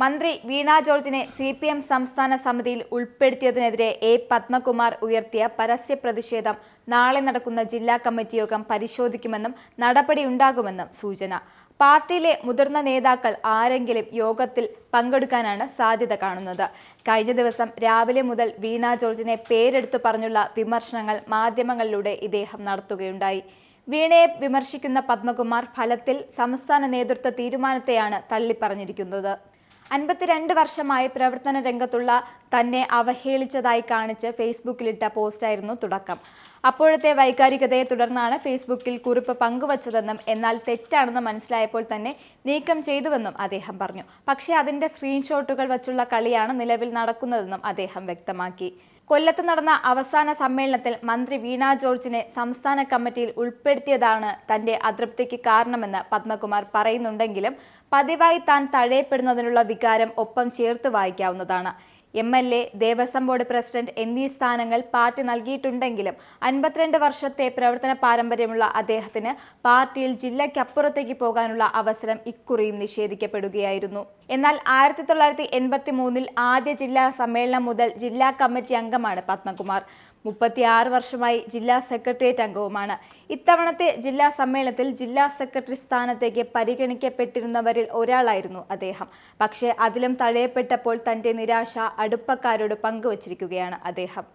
മന്ത്രി വീണ ജോർജിനെ CPM സംസ്ഥാന സമിതിയിൽ ഉൾപ്പെടുത്തിയതിനെതിരെ എ. പത്മകുമാർ ഉയർത്തിയ പരസ്യ പ്രതിഷേധം നാളെ നടക്കുന്ന ജില്ലാ കമ്മിറ്റി യോഗം പരിശോധിക്കുമെന്നും നടപടിയുണ്ടാകുമെന്നും സൂചന. പാർട്ടിയിലെ മുതിർന്ന നേതാക്കൾ ആരെങ്കിലും യോഗത്തിൽ പങ്കെടുക്കാനാണ് സാധ്യത കാണുന്നത്. കഴിഞ്ഞ ദിവസം രാവിലെ മുതൽ വീണ ജോർജിനെ പേരെടുത്തു പറഞ്ഞുള്ള വിമർശനങ്ങൾ മാധ്യമങ്ങളിലൂടെ ഇദ്ദേഹം നടത്തുകയുണ്ടായി. വീണയെ വിമർശിക്കുന്ന പത്മകുമാർ ഫലത്തിൽ സംസ്ഥാന നേതൃത്വ തീരുമാനത്തെയാണ് തള്ളിപ്പറഞ്ഞിരിക്കുന്നത്. 52 വർഷമായി പ്രവർത്തന രംഗത്തുള്ള തന്നെ അവഹേളിച്ചതായി കാണിച്ച് ഫേസ്ബുക്കിലിട്ട പോസ്റ്റായിരുന്നു തുടക്കം. അപ്പോഴത്തെ വൈകാരികതയെ തുടർന്നാണ് ഫേസ്ബുക്കിൽ കുറിപ്പ് പങ്കുവച്ചതെന്നും എന്നാൽ തെറ്റാണെന്ന് മനസ്സിലായപ്പോൾ തന്നെ നീക്കം ചെയ്തുവെന്നും അദ്ദേഹം പറഞ്ഞു. പക്ഷേ അതിന്റെ സ്ക്രീൻഷോട്ടുകൾ വച്ചുള്ള കളിയാണ് നിലവിൽ നടക്കുന്നതെന്നും അദ്ദേഹം വ്യക്തമാക്കി. കൊല്ലത്ത് നടന്ന അവസാന സമ്മേളനത്തിൽ മന്ത്രി വീണ ജോർജിനെ സംസ്ഥാന കമ്മിറ്റിയിൽ ഉൾപ്പെടുത്തിയതാണ് തന്റെ അതൃപ്തിക്ക് കാരണമെന്ന് പത്മകുമാർ പറയുന്നുണ്ടെങ്കിലും പതിവായി താൻ തഴയപ്പെടുന്നതിനുള്ള വികാരം ഒപ്പം ചേർത്ത് വായിക്കാവുന്നതാണ്. MLA, ദേവസ്വം ബോർഡ് പ്രസിഡന്റ് എന്നീ സ്ഥാനങ്ങൾ പാർട്ടി നൽകിയിട്ടുണ്ടെങ്കിലും 52 വർഷത്തെ പ്രവർത്തന പാരമ്പര്യമുള്ള അദ്ദേഹത്തിന് പാർട്ടിയിൽ ജില്ലയ്ക്കപ്പുറത്തേക്ക് പോകാനുള്ള അവസരം ഇക്കുറിയും നിഷേധിക്കപ്പെടുകയായിരുന്നു. എന്നാൽ 1983 ആദ്യ ജില്ലാ സമ്മേളനം മുതൽ ജില്ലാ കമ്മിറ്റി അംഗമാണ് പത്മകുമാർ. 36 വർഷമായി ജില്ലാ സെക്രട്ടേറിയറ്റ് അംഗവുമാണ്. ഇത്തവണത്തെ ജില്ലാ സമ്മേളനത്തിൽ ജില്ലാ സെക്രട്ടറി സ്ഥാനത്തേക്ക് പരിഗണിക്കപ്പെട്ടിരുന്നവരിൽ ഒരാളായിരുന്നു അദ്ദേഹം. പക്ഷേ അതിലും തഴയപ്പെട്ടപ്പോൾ തന്റെ നിരാശ അടുപ്പക്കാരോട് പങ്കുവച്ചിരിക്കുകയാണ് അദ്ദേഹം.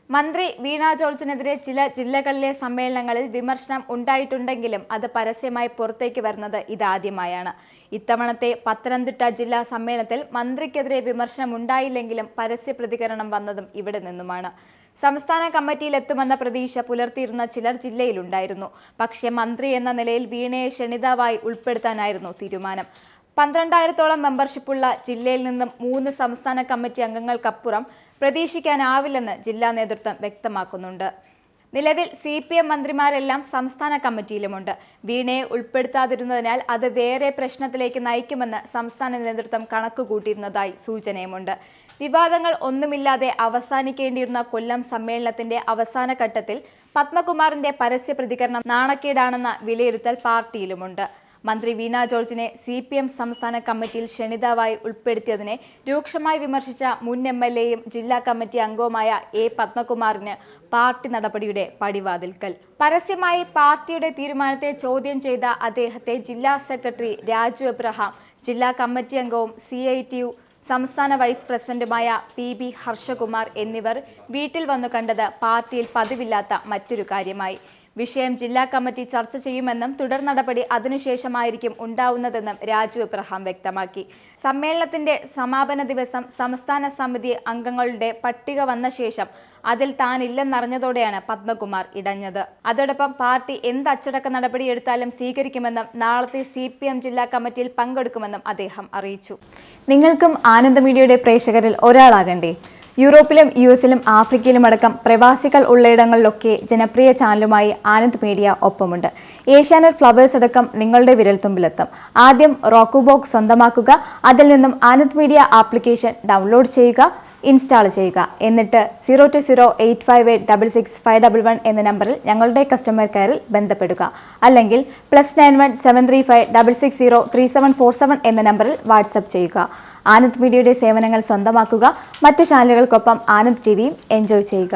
മന്ത്രി വീണ ജോർജിനെതിരെ ചില ജില്ലകളിലെ സമ്മേളനങ്ങളിൽ വിമർശനം ഉണ്ടായിട്ടുണ്ടെങ്കിലും അത് പരസ്യമായി പുറത്തേക്ക് വരുന്നത് ഇതാദ്യമായാണ്. ഇത്തവണത്തെ പത്തനംതിട്ട ജില്ലാ സമ്മേളനത്തിൽ മന്ത്രിക്കെതിരെ വിമർശനം ഉണ്ടായില്ലെങ്കിലും പരസ്യ പ്രതികരണം വന്നതും ഇവിടെ നിന്നുമാണ്. സംസ്ഥാന കമ്മിറ്റിയിലെത്തുമെന്ന പ്രതീക്ഷ പുലർത്തിയിരുന്ന ചിലർ ജില്ലയിലുണ്ടായിരുന്നു. പക്ഷേ മന്ത്രി എന്ന നിലയിൽ വീണയെ ക്ഷണിതാവായി ഉൾപ്പെടുത്താനായിരുന്നു തീരുമാനം. 12,000-ഓളം മെമ്പർഷിപ്പുള്ള ജില്ലയിൽ നിന്നും 3 സംസ്ഥാന കമ്മിറ്റി അംഗങ്ങൾക്കപ്പുറം പ്രതീക്ഷിക്കാനാവില്ലെന്ന് ജില്ലാ നേതൃത്വം വ്യക്തമാക്കുന്നുണ്ട്. നിലവിൽ CPM മന്ത്രിമാരെല്ലാം സംസ്ഥാന കമ്മിറ്റിയിലുമുണ്ട്. വീണയെ ഉൾപ്പെടുത്താതിരുന്നതിനാൽ അത് വേറെ പ്രശ്നത്തിലേക്ക് നയിക്കുമെന്ന് സംസ്ഥാന നേതൃത്വം കണക്കുകൂട്ടിയിരുന്നതായി സൂചനയുമുണ്ട്. വിവാദങ്ങൾ ഒന്നുമില്ലാതെ അവസാനിക്കേണ്ടിയിരുന്ന കൊല്ലം സമ്മേളനത്തിന്റെ അവസാന ഘട്ടത്തിൽ പത്മകുമാറിന്റെ പരസ്യ പ്രതികരണം നാണക്കേടാണെന്ന വിലയിരുത്തൽ പാർട്ടിയിലുമുണ്ട്. മന്ത്രി വീണ ജോർജിനെ CPM സംസ്ഥാന കമ്മിറ്റിയിൽ ക്ഷണിതാവായി ഉൾപ്പെടുത്തിയതിനെ രൂക്ഷമായി വിമർശിച്ച മുൻ MLAയും ജില്ലാ കമ്മിറ്റി അംഗവുമായ എ. പത്മകുമാറിന് പാർട്ടി നടപടിയുടെ പടിവാതിൽക്കൽ. പരസ്യമായി പാർട്ടിയുടെ തീരുമാനത്തെ ചോദ്യം ചെയ്ത അദ്ദേഹത്തെ ജില്ലാ സെക്രട്ടറി രാജു എബ്രഹാം, ജില്ലാ കമ്മിറ്റി അംഗവും CITU സംസ്ഥാന വൈസ് പ്രസിഡന്റുമായ PB ഹർഷകുമാർ എന്നിവർ വീട്ടിൽ വന്നു കണ്ടത് പാർട്ടിയിൽ പതിവില്ലാത്ത മറ്റൊരു കാര്യമായി. വിഷയം ജില്ലാ കമ്മിറ്റി ചർച്ച ചെയ്യുമെന്നും തുടർ നടപടി അതിനുശേഷമായിരിക്കും ഉണ്ടാവുന്നതെന്നും രാജു എബ്രഹാം വ്യക്തമാക്കി. സമ്മേളനത്തിന്റെ സമാപന ദിവസം സംസ്ഥാന സമിതി അംഗങ്ങളുടെ പട്ടിക വന്ന ശേഷം അതിൽ താനില്ലെന്നറിഞ്ഞതോടെയാണ് പത്മകുമാർ ഇടഞ്ഞത്. അതോടൊപ്പം പാർട്ടി എന്ത് അച്ചടക്ക നടപടിയെടുത്താലും സ്വീകരിക്കുമെന്നും നാളത്തെ CPM ജില്ലാ കമ്മിറ്റിയിൽ പങ്കെടുക്കുമെന്നും അദ്ദേഹം അറിയിച്ചു. നിങ്ങൾക്കും ആനന്ദ മീഡിയയുടെ പ്രേക്ഷകരിൽ ഒരാളാകണ്ടേ? യൂറോപ്പിലും US-ലും ആഫ്രിക്കയിലുമടക്കം പ്രവാസികൾ ഉള്ളയിടങ്ങളിലൊക്കെ ജനപ്രിയ ചാനലുമായി ആനന്ദ് മീഡിയ ഒപ്പമുണ്ട്. ഏഷ്യാനെറ്റ് ഫ്ലവേഴ്സ് അടക്കം നിങ്ങളുടെ വിരൽത്തുമ്പിലെത്തും. ആദ്യം റോക്കു ബോക്സ് സ്വന്തമാക്കുക. അതിൽ നിന്നും ആനന്ദ് മീഡിയ ആപ്ലിക്കേഷൻ ഡൗൺലോഡ് ചെയ്യുക, ഇൻസ്റ്റാൾ ചെയ്യുക. എന്നിട്ട് 02085866511 എന്ന നമ്പറിൽ ഞങ്ങളുടെ കസ്റ്റമർ കെയറിൽ ബന്ധപ്പെടുക. അല്ലെങ്കിൽ +91 735 660 3747 എന്ന നമ്പറിൽ വാട്സപ്പ് ചെയ്യുക. ആനന്ദ് മീഡിയയുടെ സേവനങ്ങൾ സ്വന്തമാക്കുക. മറ്റു ചാനലുകൾക്കൊപ്പം ആനന്ദ് TVയും എൻജോയ് ചെയ്യുക.